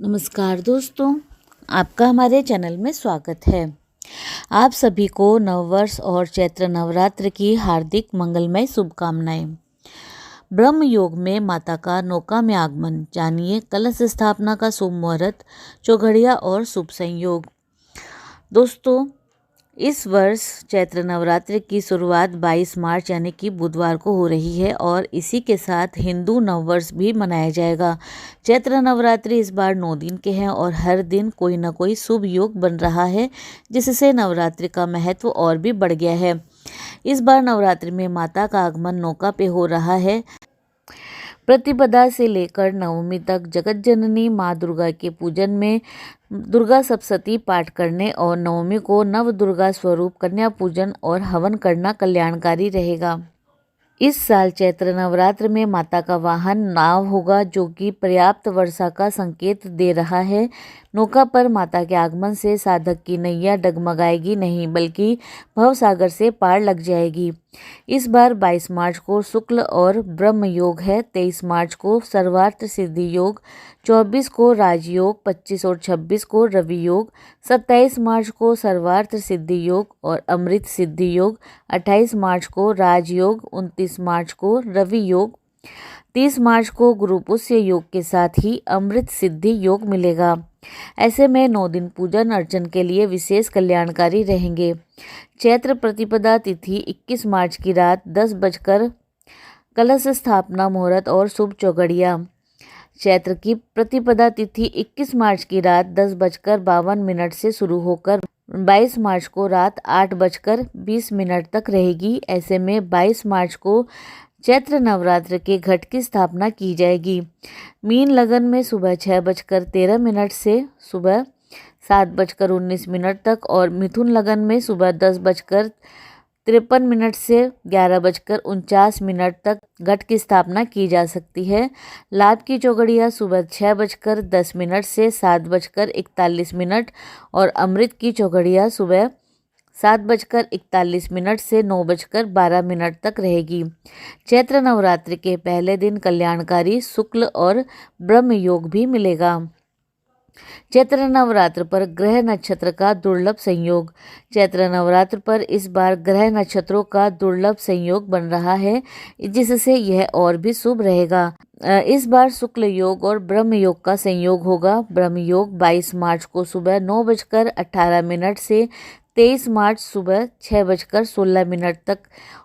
नमस्कार दोस्तों, आपका हमारे चैनल में स्वागत है। आप सभी को नववर्ष और चैत्र नवरात्र की हार्दिक मंगलमय शुभकामनाएं। ब्रह्म योग में माता का नौका में आगमन, जानिए कलश स्थापना का शुभ मुहूर्त, चौघड़िया और शुभ संयोग। दोस्तों, इस वर्ष चैत्र नवरात्र की शुरुआत 22 मार्च यानी कि बुधवार को हो रही है और इसी के साथ हिंदू नववर्ष भी मनाया जाएगा। चैत्र नवरात्रि इस बार 9 दिन के हैं और हर दिन कोई ना कोई शुभ योग बन रहा है, जिससे नवरात्रि का महत्व और भी बढ़ गया है। इस बार नवरात्रि में माता का आगमन नौका पे हो रहा है। प्रतिपदा से लेकर नवमी तक जगत जननी माँ दुर्गा के पूजन में दुर्गा सप्तशती पाठ करने और नवमी को नव दुर्गा स्वरूप कन्या पूजन और हवन करना कल्याणकारी रहेगा। इस साल चैत्र नवरात्र में माता का वाहन नाव होगा, जो कि पर्याप्त वर्षा का संकेत दे रहा है। नौका पर माता के आगमन से साधक की नैया डगमगाएगी नहीं, बल्कि भवसागर से पार लग जाएगी। इस बार 22 मार्च को शुक्ल और ब्रह्म योग है, 23 मार्च को सर्वार्थ सिद्धि योग, 24 को राजयोग, 25 और 26 को रवि योग, 27 मार्च को सर्वार्थ सिद्धि योग और अमृत सिद्धि योग, 28 मार्च को राजयोग, 29 मार्च को रवि योग, 30 मार्च को गुरुपुष्य योग के साथ ही अमृत सिद्धि योग मिलेगा। ऐसे में 9 दिन पूजन अर्चन के लिए विशेष कल्याणकारी रहेंगे। चैत्र प्रतिपदा तिथि 21 मार्च की रात 10 बजकर कलश स्थापना मुहूर्त और शुभ चौघड़िया। चैत्र की प्रतिपदा तिथि 21 मार्च की रात 10:52 से शुरू होकर 22 मार्च को रात 8:20 तक रहेगी। ऐसे में 22 मार्च को चैत्र नवरात्र के घट की स्थापना की जाएगी। मीन लगन में सुबह 6:13 से सुबह 7:19 तक और मिथुन लगन में सुबह 10:53 से 11:49 तक घट की स्थापना की जा सकती है। लाभ की चौघड़िया सुबह 6:10 से 7:41 और अमृत की चौघड़िया सुबह 7:41 से 9:12 तक रहेगी। चैत्र नवरात्रि के पहले दिन कल्याणकारी शुक्ल और ब्रह्म योग भी मिलेगा। चैत्र नवरात्र पर ग्रह नक्षत्र का दुर्लभ संयोग। चैत्र नवरात्र पर इस बार ग्रह नक्षत्रों का दुर्लभ संयोग बन रहा है, जिससे यह और भी शुभ रहेगा। इस बार शुक्ल योग और ब्रह्म योग का संयोग होगा। ब्रह्म योग 22 मार्च को सुबह 9:18 से 23 मार्च सुबह 6:16 तक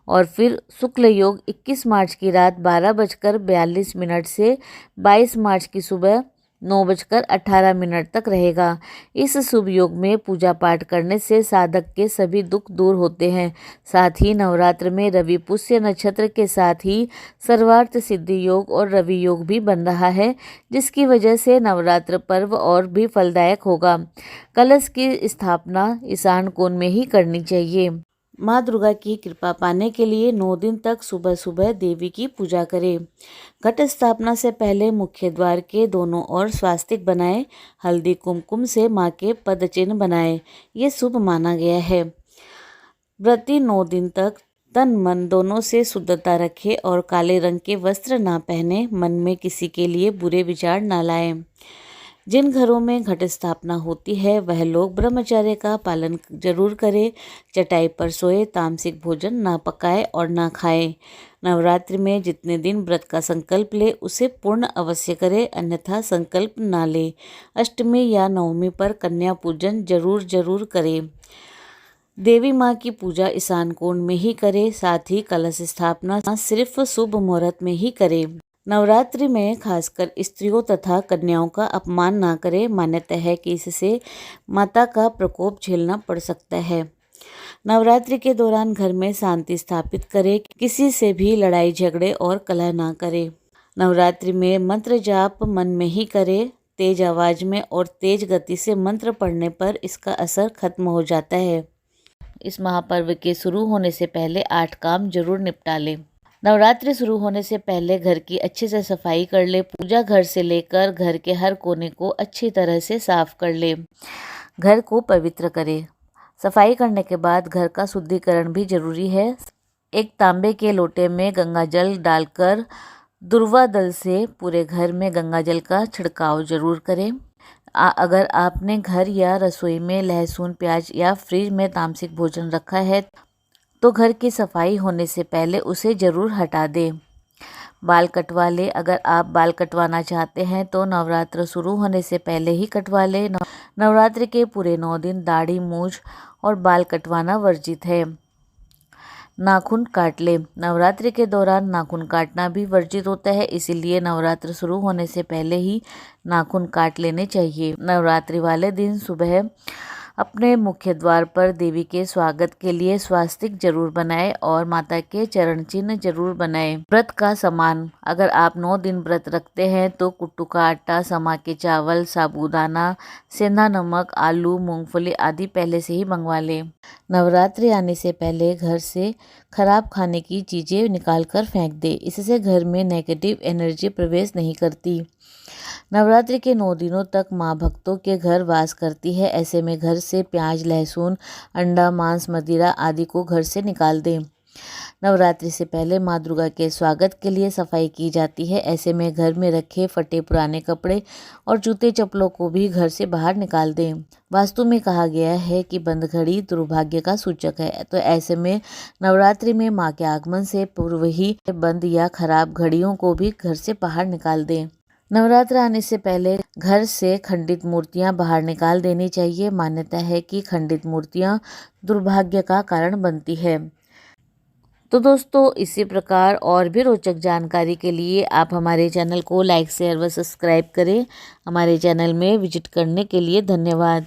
और फिर शुक्ल योग 21 मार्च की रात 12:42 से 22 मार्च की सुबह 9:18 तक रहेगा। इस शुभ योग में पूजा पाठ करने से साधक के सभी दुख दूर होते हैं। साथ ही नवरात्र में रवि पुष्य नक्षत्र के साथ ही सर्वार्थ सिद्धि योग और रवि योग भी बन रहा है, जिसकी वजह से नवरात्र पर्व और भी फलदायक होगा। कलश की स्थापना ईशान कोण में ही करनी चाहिए। माँ दुर्गा की कृपा पाने के लिए 9 दिन तक सुबह सुबह देवी की पूजा करें। घट स्थापना से पहले मुख्य द्वार के दोनों ओर स्वास्तिक बनाएं। हल्दी कुमकुम से माँ के पद चिन्ह बनाएं। ये शुभ माना गया है। व्रती 9 दिन तक तन मन दोनों से शुद्धता रखें और काले रंग के वस्त्र ना पहने। मन में किसी के लिए बुरे विचार ना लाएं। जिन घरों में घट स्थापना होती है वह लोग ब्रह्मचर्य का पालन जरूर करें। चटाई पर सोए, तामसिक भोजन ना पकाए और ना खाएं। नवरात्रि में जितने दिन व्रत का संकल्प ले उसे पूर्ण अवश्य करें, अन्यथा संकल्प ना ले। अष्टमी या नवमी पर कन्या पूजन जरूर करें। देवी माँ की पूजा ईशान कोण में ही करें। साथ ही कलश स्थापना सिर्फ शुभ मुहूर्त में ही करें। नवरात्रि में खासकर स्त्रियों तथा कन्याओं का अपमान ना करें। मान्यता है कि इससे माता का प्रकोप झेलना पड़ सकता है। नवरात्रि के दौरान घर में शांति स्थापित करें। किसी से भी लड़ाई झगड़े और कलह ना करें। नवरात्रि में मंत्र जाप मन में ही करें। तेज आवाज में और तेज गति से मंत्र पढ़ने पर इसका असर खत्म हो जाता है। इस महापर्व के शुरू होने से पहले 8 काम जरूर निपटा लें। नवरात्रि शुरू होने से पहले घर की अच्छे से सफाई कर ले। पूजा घर से लेकर घर के हर कोने को अच्छी तरह से साफ कर ले। घर को पवित्र करें। सफाई करने के बाद घर का शुद्धिकरण भी जरूरी है। एक तांबे के लोटे में गंगा जल डालकर दुर्वा दल से पूरे घर में गंगा जल का छिड़काव जरूर करें। अगर आपने घर या रसोई में लहसुन, प्याज या फ्रिज में तामसिक भोजन रखा है तो घर की सफाई होने से पहले उसे ज़रूर हटा दें। बाल कटवा लें। अगर आप बाल कटवाना चाहते हैं तो नवरात्र शुरू होने से पहले ही कटवा लें। नवरात्रि के पूरे 9 दिन दाढ़ी, मूछ और बाल कटवाना वर्जित है। नाखून काट ले। नवरात्रि के दौरान नाखून काटना भी वर्जित होता है, इसीलिए नवरात्र शुरू होने से पहले ही नाखून काट लेने चाहिए। नवरात्रि वाले दिन सुबह अपने मुख्य द्वार पर देवी के स्वागत के लिए स्वास्तिक जरूर बनाएं और माता के चरण चिन्ह जरूर बनाएं। व्रत का सामान। अगर आप 9 दिन व्रत रखते हैं तो कुट्टू का आटा, समा के चावल, साबूदाना, सेंधा नमक, आलू, मूंगफली आदि पहले से ही मंगवा लें। नवरात्रि आने से पहले घर से खराब खाने की चीज़ें निकाल कर फेंक दें। इससे घर में नेगेटिव एनर्जी प्रवेश नहीं करती। नवरात्रि के 9 दिनों तक माँ भक्तों के घर वास करती है। ऐसे में घर से प्याज, लहसुन, अंडा, मांस, मदिरा आदि को घर से निकाल दें। नवरात्रि से पहले माँ दुर्गा के स्वागत के लिए सफाई की जाती है। ऐसे में घर में रखे फटे पुराने कपड़े और जूते चप्पलों को भी घर से बाहर निकाल दें। वास्तु में कहा गया है कि बंद घड़ी दुर्भाग्य का सूचक है, तो ऐसे में नवरात्रि में माँ के आगमन से पूर्व ही बंद या खराब घड़ियों को भी घर से बाहर निकाल दें। नवरात्र आने से पहले घर से खंडित मूर्तियां बाहर निकाल देनी चाहिए। मान्यता है कि खंडित मूर्तियां दुर्भाग्य का कारण बनती है। तो दोस्तों, इसी प्रकार और भी रोचक जानकारी के लिए आप हमारे चैनल को लाइक, शेयर व सब्सक्राइब करें। हमारे चैनल में विजिट करने के लिए धन्यवाद।